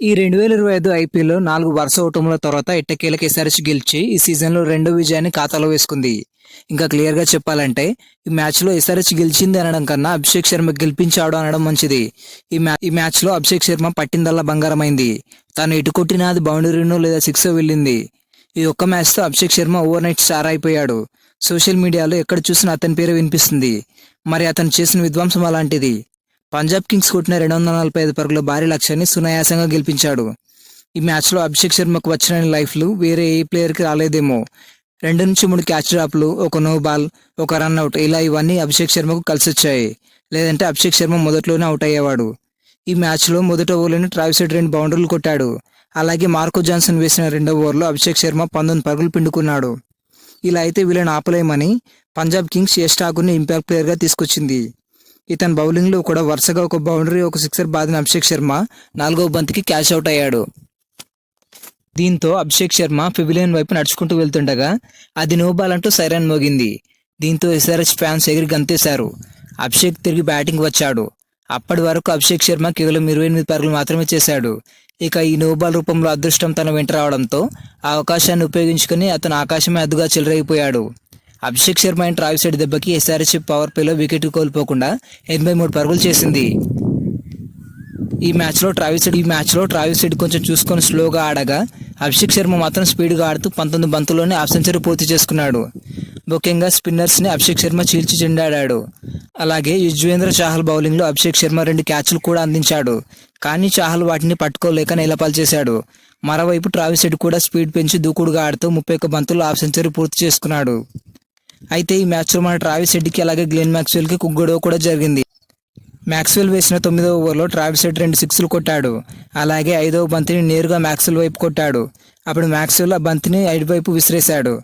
ఈ 2025 ఐపీఎల్‌లో 4 వరుస ఓటముల తర్వాత ఎట్టకేలకు ఎస్ఆర్‌హెచ్ గెలిచి ఈ సీజన్‌లో రెండో విజయాన్ని ఖాతాలో వేసుకుంది. ఇంకా క్లియర్‌గా చెప్పాలంటే ఈ మ్యాచ్‌లో ఎస్ఆర్‌హెచ్ గెలిచింది అనడం కన్నా అభిషేక్ శర్మ గెలిపించాడు అనడం మంచిది. ఈ మ్యాచ్‌లో అభిషేక్ శర్మ పట్టిందల్లా బంగారమైంది. తాను ఎటు కొట్టినా అది బౌండరీనో లేదా సిక్సో వెళ్ళింది. ఈ ఒక్క మ్యాచ్‌తో అభిషేక్ శర్మ ఓవర్‌నైట్ స్టార్ అయిపోయాడు. సోషల్ మీడియాలో ఎక్కడ చూసినా అతని పేరే వినిపిస్తుంది. మరి అతను చేసిన విధ్వంసం అలాంటిది. పంజాబ్ కింగ్స్ కొట్టిన 245 పరుగుల భారీ లక్ష్యాన్ని సునాయాసంగా గెలిపించాడు. ఈ మ్యాచ్లో అభిషేక్ శర్మకు వచ్చిన లైఫ్లు వేరే ఏ ప్లేయర్కి రాలేదేమో. 2-3 క్యాచ్ డ్రాప్లు, ఒక నో బాల్, ఒక రన్అట్, ఇలా ఇవన్నీ అభిషేక్ శర్మకు కలిసొచ్చాయి. లేదంటే అభిషేక్ శర్మ మొదట్లోనే అవుట్ అయ్యేవాడు. ఈ మ్యాచ్లో మొదట ఓవర్లోనే ట్రావిస్ హెడ్ 2 బౌండరీలు కొట్టాడు. అలాగే మార్కో జాన్సన్ వేసిన రెండో ఓవర్లో అభిషేక్ శర్మ 19 పరుగులు పిండుకున్నాడు. ఇలా అయితే వీళ్ళని ఆపలేమని పంజాబ్ కింగ్స్ యష్ ఠాకూర్ని ఇంపాక్ట్ ప్లేయర్గా తీసుకొచ్చింది. ఇతని బౌలింగ్లో కూడా వరుసగా ఒక బౌండరీ, ఒక సిక్సర్ బాదిన అభిషేక్ శర్మ 4వ బంతికి క్యాచ్ అవుట్ అయ్యాడు. దీంతో అభిషేక్ శర్మ పెవిలియన్ వైపు నడుచుకుంటూ వెళ్తుండగా అది నో బాల్ అంటూ సైరన్ మోగింది. దీంతో ఎస్ఆర్హెచ్ ఫ్యాన్స్ ఎగిరి గంతేశారు. అభిషేక్ తిరిగి బ్యాటింగ్ వచ్చాడు. అప్పటి వరకు అభిషేక్ శర్మ కేవలం 28 పరుగులు మాత్రమే చేశాడు. ఇక ఈ నో బాల్ రూపంలో అదృష్టం తన వెంట రావడంతో ఆ అవకాశాన్ని ఉపయోగించుకుని అతను ఆకాశమే అద్దుగా చెలరైపోయాడు. Abhishek Sharma and Travis Head దెబ్బకి ఎస్ఆర్హెచ్ పవర్ ప్లేలో వికెట్ కోల్పోకుండా 83 పరుగులు చేసింది. ఈ మ్యాచ్లో ట్రావిస్ హెడ్ కొంచెం చూసుకొని స్లోగా ఆడగా అభిషేక్ శర్మ మాత్రం స్పీడ్గా ఆడుతూ 19 బంతుల్లోనే హాఫ్ సెంచరీ పూర్తి చేసుకున్నాడు. ముఖ్యంగా స్పిన్నర్స్ని అభిషేక్ శర్మ చీల్చి చెండాడాడు. అలాగే యుజ్వేంద్ర చాహల్ బౌలింగ్లో అభిషేక్ శర్మ 2 క్యాచ్లు కూడా అందించాడు. కానీ చాహల్ వాటిని పట్టుకోలేక నేలపాల్చేశాడు. మరోవైపు ట్రావిస్ హెడ్ కూడా స్పీడ్ పెంచి దూకుడుగా ఆడుతూ 31 బంతుల్లో హాఫ్ సెంచరీ పూర్తి చేసుకున్నాడు. అయితే ఈ మ్యాచ్లో మన ట్రావిస్ హెడ్కి అలాగే గ్లెన్ మ్యాక్స్వెల్కి గొడవ కూడా జరిగింది. మ్యాక్స్వెల్ వేసిన 9వ ఓవర్లో ట్రావిస్ హెడ్ 2 సిక్స్లు కొట్టాడు. అలాగే 5వ బంతిని నేరుగా మ్యాక్స్వెల్ వైపు కొట్టాడు. అప్పుడు మ్యాక్స్వెల్ ఆ బంతిని వైపు విసిరేశాడు.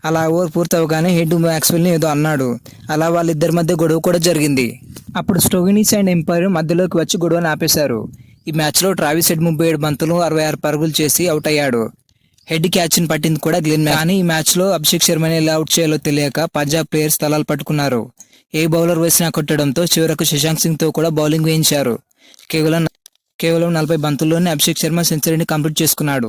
అలా ఓవర్ పూర్తవగానే హెడ్ మ్యాక్స్వెల్ని ఏదో అన్నాడు. అలా వాళ్ళిద్దరి మధ్య గొడవ కూడా జరిగింది. అప్పుడు స్టోయినిస్ అండ్ ఎంపైర్ మధ్యలోకి వచ్చి గొడవను ఆపేశారు. ఈ మ్యాచ్లో ట్రావిస్ హెడ్ 37 బంతులు 66 పరుగులు చేసి అవుట్ అయ్యాడు. హెడ్ క్యాచ్ని పట్టింది కూడా గ్లెన్ మ్యాక్స్వెల్. కానీ ఈ మ్యాచ్లో అభిషేక్ శర్మని ఎలా అవుట్ చేయాలో తెలియక పంజాబ్ ప్లేయర్స్ తలాలు పట్టుకున్నారు. ఏ బౌలర్ వేసినా కొట్టడంతో చివరకు శశాంక్ సింగ్తో కూడా బౌలింగ్ వేయించారు. కేవలం 40 బంతుల్లోనే అభిషేక్ శర్మ సెంచరీని కంప్లీట్ చేసుకున్నాడు.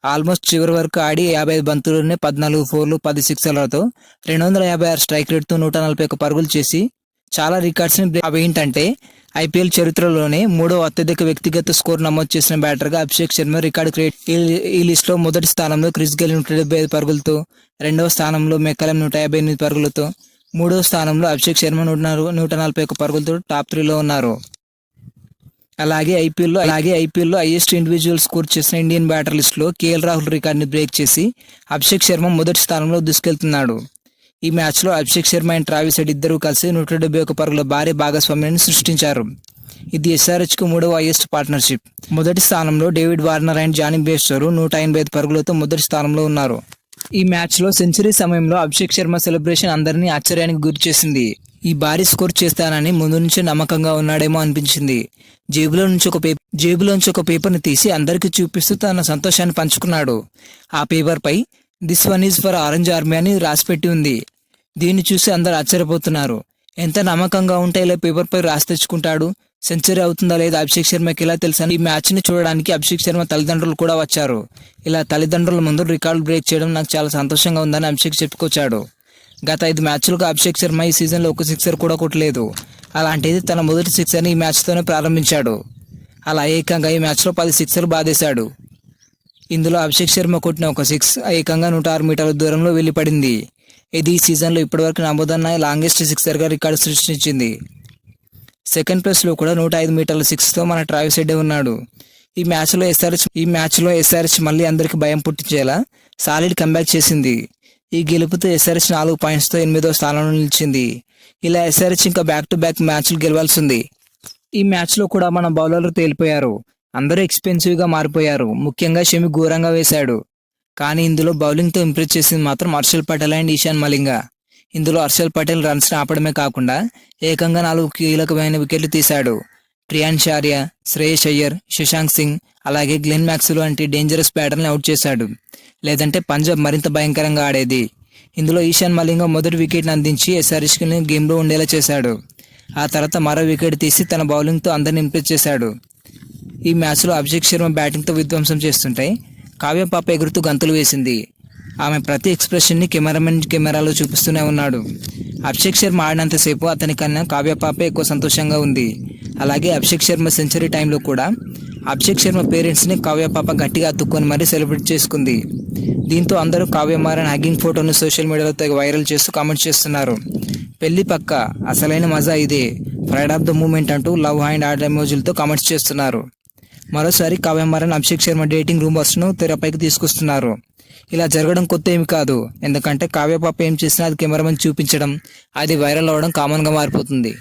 ఆల్మోస్ట్ చివరి వరకు ఆడి 55 బంతుల్లోనే 14 ఫోర్లు, 10 సిక్సర్లతో 256 స్ట్రైక్ రేట్తో 141 పరుగులు చేసి చాలా రికార్డ్స్ని అవేంటంటే ఐపీఎల్ చరిత్రలోనే 3వ అత్యధిక వ్యక్తిగత స్కోర్ నమోదు చేసిన బ్యాటర్గా అభిషేక్ శర్మ రికార్డు క్రియేట్. ఈ లిస్టులో మొదటి స్థానంలో క్రిస్ గేల్ 175 పరుగులతో, రెండవ స్థానంలో మెక్కలం 158 పరుగులతో, మూడవ స్థానంలో అభిషేక్ శర్మ 141 పరుగులతో టాప్ 3లో ఉన్నారు. అలాగే ఐపీఎల్లో హైయెస్ట్ ఇండివిజువల్ స్కోర్ చేసిన ఇండియన్ బ్యాటర్ లిస్టులో కేఎల్ రాహుల్ రికార్డుని బ్రేక్ చేసి అభిషేక్ శర్మ మొదటి స్థానంలో దూసుకెళ్తున్నాడు. ఈ మ్యాచ్లో Abhishek Sharma and Travis head ఇద్దరూ కలిసి 171 పరుగుల భారీ భాగస్వామ్యాన్ని సృష్టించారు. ఇది ఎస్ఆర్హెచ్కు 3వ హైయెస్ట్ పార్ట్నర్షిప్. మొదటి స్థానంలో డేవిడ్ వార్నర్ అండ్ జానీ బేస్టరు 185 పరుగులతో మొదటి స్థానంలో ఉన్నారు. ఈ మ్యాచ్లో సెంచరీ సమయంలో అభిషేక్ శర్మ సెలబ్రేషన్ అందరినీ ఆశ్చర్యానికి గురిచేసింది. ఈ భారీ స్కోర్ చేస్తానని ముందు నుంచే నమ్మకంగా ఉన్నాడేమో అనిపించింది. జేబులోంచి ఒక పేపర్ని తీసి అందరికీ చూపిస్తూ తన సంతోషాన్ని పంచుకున్నాడు. ఆ పేపర్పై this one is for orange army అని రాసిపెట్టి ఉంది. దీన్ని చూసి అందరు ఆశ్చర్యపోతున్నారు. ఎంత నమ్మకంగా ఉంటే ఇలా పేపర్పై రాసి తెచ్చుకుంటాడు, సెంచరీ అవుతుందా లేదా అభిషేక్ శర్మకి ఎలా తెలుసని ఈ మ్యాచ్ని చూడడానికి అభిషేక్ శర్మ తల్లిదండ్రులు కూడా వచ్చారు. ఇలా తల్లిదండ్రుల ముందు రికార్డు బ్రేక్ చేయడం నాకు చాలా సంతోషంగా ఉందని అభిషేక్ చెప్పుకొచ్చాడు. గత 5 మ్యాచ్లుగా అభిషేక్ శర్మ ఈ సీజన్లో ఒక సిక్సర్ కూడా కొట్టలేదు. అలాంటిది తన మొదటి సిక్సర్ని ఈ మ్యాచ్తోనే ప్రారంభించాడు. అలా ఏకంగా ఈ మ్యాచ్లో 10 సిక్సర్లు బాధేశాడు. ఇందులో అభిషేక్ శర్మ కొట్టిన ఒక 6 ఏకంగా 106 మీటర్ల దూరంలో వెళ్ళిపడింది. ఇది ఈ సీజన్లో ఇప్పటివరకు నమోదన్న లాంగెస్ట్ సిక్సర్గా రికార్డు సృష్టించింది. సెకండ్ ప్లేస్లో కూడా 105 మీటర్ల 6తో మన ట్రావిస్ హెడ్ ఉన్నాడు. ఈ మ్యాచ్లో ఎస్ఆర్హెచ్ మళ్ళీ అందరికీ భయం పుట్టించేలా సాలిడ్ కంబ్యాక్ చేసింది. ఈ గెలుపుతో ఎస్ఆర్హెచ్ 4 పాయింట్స్తో 8వ స్థానంలో నిలిచింది. ఇలా ఎస్ఆర్హెచ్ ఇంకా బ్యాక్ టు బ్యాక్ మ్యాచ్లు గెలవాల్సి ఉంది. ఈ మ్యాచ్లో కూడా మన బౌలర్లు తేలిపోయారు. అందరూ ఎక్స్పెన్సివ్గా మారిపోయారు. ముఖ్యంగా షమి ఘోరంగా వేశాడు. కానీ ఇందులో బౌలింగ్తో ఇంప్రెస్ చేసింది మాత్రం హర్షల్ పటేల్ అండ్ ఇషాన్ మలింగ. ఇందులో హర్షల్ పటేల్ రన్స్ని ఆపడమే కాకుండా ఏకంగా 4 కీలకమైన వికెట్లు తీశాడు. ప్రియాన్ చార్య, శ్రేయస్ అయ్యర్, శశాంక్ సింగ్ అలాగే గ్లెన్ మ్యాక్స్వెల్ వంటి డేంజరస్ బ్యాటర్ని అవుట్ చేశాడు. లేదంటే పంజాబ్ మరింత భయంకరంగా ఆడేది. ఇందులో ఇషాన్ మలింగ మొదటి వికెట్ని అందించి ఎస్ఆర్హెచ్ని గేమ్లో ఉండేలా చేశాడు. ఆ తర్వాత మరో వికెట్ తీసి తన బౌలింగ్తో అందరిని ఇంప్రెస్ చేశాడు. ఈ మ్యాచ్లో అభిషేక్ శర్మ బ్యాటింగ్తో విధ్వంసం చేస్తుంటే కావ్య పాప ఎగురుతూ గంతులు వేసింది. ఆమె ప్రతి ఎక్స్ప్రెషన్ని కెమెరాలో చూపిస్తూనే ఉన్నాడు. అభిషేక్ శర్మ ఆడినంతసేపు అతని కన్నా కావ్య పాప ఎక్కువ సంతోషంగా ఉంది. అలాగే అభిషేక్ శర్మ సెంచరీ టైంలో కూడా అభిషేక్ శర్మ పేరెంట్స్ని కావ్య పాప గట్టిగా అతుక్కొని మరీ సెలబ్రేట్ చేసుకుంది. దీంతో అందరూ కావ్య మారన్ హగ్గింగ్ ఫోటోను సోషల్ మీడియాలో తెగ వైరల్ చేస్తూ కామెంట్స్ చేస్తున్నారు. పెళ్లి పక్క, అసలైన మజా ఇదే, ప్రైడ్ ఆఫ్ ద మూమెంట్ అంటూ లవ్ హ్యాండ్ ఆర్ట్ ఎమోజీలతో కామెంట్స్ చేస్తున్నారు. మరోసారి కావ్య మారన్ అభిషేక్ శర్మ డేటింగ్ రూమర్స్ను తెరపైకి తీసుకొస్తున్నారు. ఇలా జరగడం కొత్త ఏమి కాదు, ఎందుకంటే కావ్య పాప ఏం చేసినా అది కెమెరామెన్ చూపించడం, అది వైరల్ అవ్వడం కామన్గా మారిపోతుంది.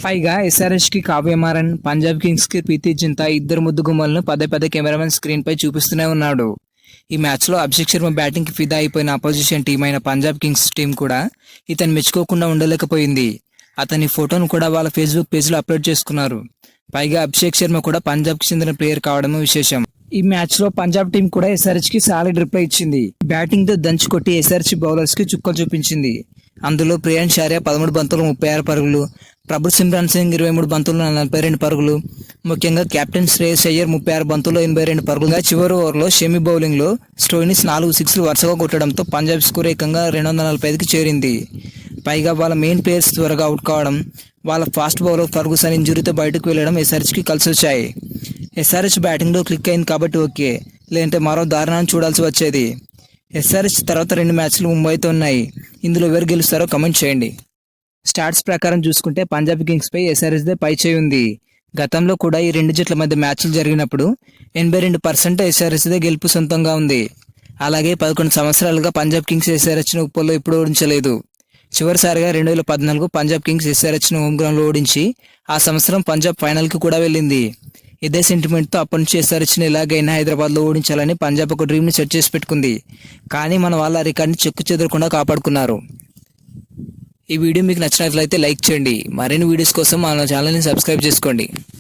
పైగా ఎస్ఆర్హెచ్కి కావ్య మారన్, పంజాబ్ కింగ్స్కి ప్రీతి జింతా ఇద్దరు ముద్దు గుమ్మలను పదే కెమెరామెన్ స్క్రీన్పై చూపిస్తూనే ఉన్నాడు. ఈ మ్యాచ్లో అభిషేక్ శర్మ బ్యాటింగ్కి ఫిదా అయిపోయిన అపోజిషన్ టీం అయిన పంజాబ్ కింగ్స్ టీం కూడా ఇతను మెచ్చుకోకుండా ఉండలేకపోయింది. అతని ఫోటోను కూడా వాళ్ళ ఫేస్బుక్ పేజ్లో అప్లోడ్ చేసుకున్నారు. పైగా అభిషేక్ శర్మ కూడా పంజాబ్కి చెందిన ప్లేయర్ కావడం విశేషం. ఈ మ్యాచ్లో పంజాబ్ టీం కూడా ఎస్ఆర్హెచ్కి సాలిడ్ రిప్లై ఇచ్చింది. బ్యాటింగ్తో దంచి కొట్టి ఎస్ఆర్హెచ్ బౌలర్స్కి చుక్కలు చూపించింది. అందులో ప్రియాంష్ ఆర్య 13 బంతులు 36 పరుగులు, ప్రభు సిమ్రాన్ సింగ్ 23 బంతులు 42 పరుగులు, ముఖ్యంగా కెప్టెన్ శ్రేయస్ అయ్యర్ 36 బంతుల్లో 82 పరుగులుగా చివరి ఓవర్లో షమి బౌలింగ్లో స్టోయినిస్ 4 సిక్స్లు వరుసగా కొట్టడంతో పంజాబ్ స్కోర్ ఏకంగా 245కి చేరింది. పైగా వాళ్ళ మెయిన్ ప్లేయర్స్ త్వరగా అవుట్ కావడం, వాళ్ళ ఫాస్ట్ బౌలర్ ఫర్గూసన్ ఇంజురీతో బయటకు వెళ్ళడం ఎస్ఆర్హెచ్కి కలిసి వచ్చాయి. ఎస్ఆర్హెచ్ బ్యాటింగ్లో క్లిక్ అయింది కాబట్టి ఓకే, లేదంటే మరో దారుణాన్ని చూడాల్సి వచ్చేది. ఎస్ఆర్హెచ్ తర్వాత 2 మ్యాచ్లు ముంబైతో ఉన్నాయి. ఇందులో ఎవరు గెలుస్తారో కమెంట్ చేయండి. స్టాట్స్ ప్రకారం చూసుకుంటే పంజాబ్ కింగ్స్పై ఎస్ఆర్హెచ్దే పై చేయి ఉంది. గతంలో కూడా ఈ రెండు జట్ల మధ్య మ్యాచ్లు జరిగినప్పుడు 82% ఎస్ఆర్హెచ్దే గెలుపు సొంతంగా ఉంది. అలాగే 11 సంవత్సరాలుగా పంజాబ్ కింగ్స్ ఎస్ఆర్హెచ్ను ఉప్పల్లో ఎప్పుడూ ఓడించలేదు. చివరిసారిగా 2014 పంజాబ్ కింగ్స్ ఎస్ఆర్హెచ్ను హోమ్ గ్రౌండ్లో ఓడించి ఆ సంవత్సరం పంజాబ్ ఫైనల్కి కూడా వెళ్ళింది. ఇదే సెంటిమెంట్తో అప్పటి నుంచి ఎస్ఆర్హెచ్ని ఎలాగైనా హైదరాబాద్లో ఓడించాలని పంజాబ్ ఒక డ్రీమ్ని సెట్ చేసి పెట్టుకుంది. కానీ మన వాళ్ళ రికార్డ్ని చెక్కు చెదరకుండా కాపాడుకున్నారు. ఈ వీడియో మీకు నచ్చినట్లయితే లైక్ చేయండి. మరిన్ని వీడియోస్ కోసం మన ఛానల్ని సబ్స్క్రైబ్ చేసుకోండి.